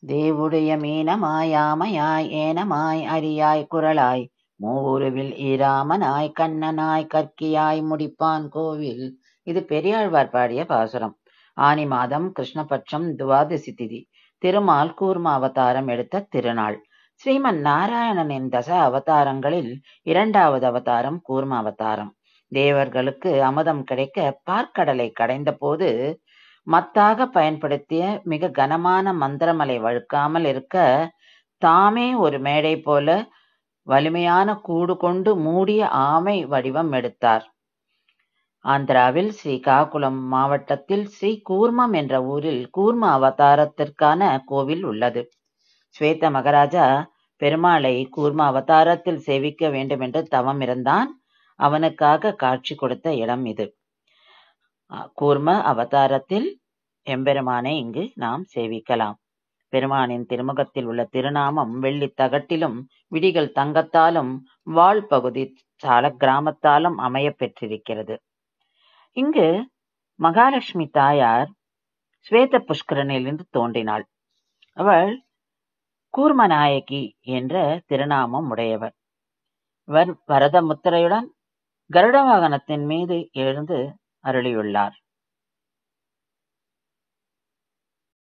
தேவுடைய மீனமாயாமையாய் ஏனமாய் அரியாய் குரலாய் மூவுருவில் ஈராமனாய் கண்ணனாய் கற்கியாய் முடிப்பான் கோவில். இது பெரியாழ்வார் பாடிய பாசுரம். ஆனி மாதம் கிருஷ்ணபட்சம் துவாதசி திதி. திருமால் கூர்ம அவதாரம் எடுத்த திருநாள். ஸ்ரீமன் நாராயணனின் தச அவதாரங்களில் 2வது அவதாரம் கூர்ம அவதாரம். தேவர்களுக்கு அமுதம் கிடைக்க பார்க்கடலை கடைந்த போது மத்தாக பயன்படுத்திய மிக கனமான மந்திரமலை வழுக்காமல் இருக்க தாமே ஒரு மேடை போல வலிமையான கூடு கொண்டு மூடிய ஆமை வடிவம் எடுத்தார். ஆந்திராவில் ஸ்ரீகாகுளம் மாவட்டத்தில் ஸ்ரீ கூர்மம் என்ற ஊரில் கூர்ம அவதாரத்திற்கான கோவில் உள்ளது. ஸ்வேத மகாராஜா பெருமாளை கூர்ம அவதாரத்தில் சேவிக்க வேண்டும் என்று தவம் இருந்தான். அவனுக்காக காட்சி கொடுத்த இடம் இது. கூர்ம அவதாரத்தில் எம்பெருமானை இங்கு நாம் சேவிக்கலாம். பெருமானின் திருமுகத்தில் உள்ள திருநாமம் வெள்ளி தகட்டிலும் விடிகள் தங்கத்தாலும் வால் பகுதி சால கிராமத்தாலும் அமைய பெற்றிருக்கிறது. இங்கு மகாலட்சுமி தாயார் ஸ்வேத புஷ்கரனிலிருந்து தோன்றினாள். அவள் கூர்மநாயகி என்ற திருநாமம் உடையவர். வரத முத்திரையுடன் கருட வாகனத்தின் மீது எழுந்து அருளியுள்ளார்.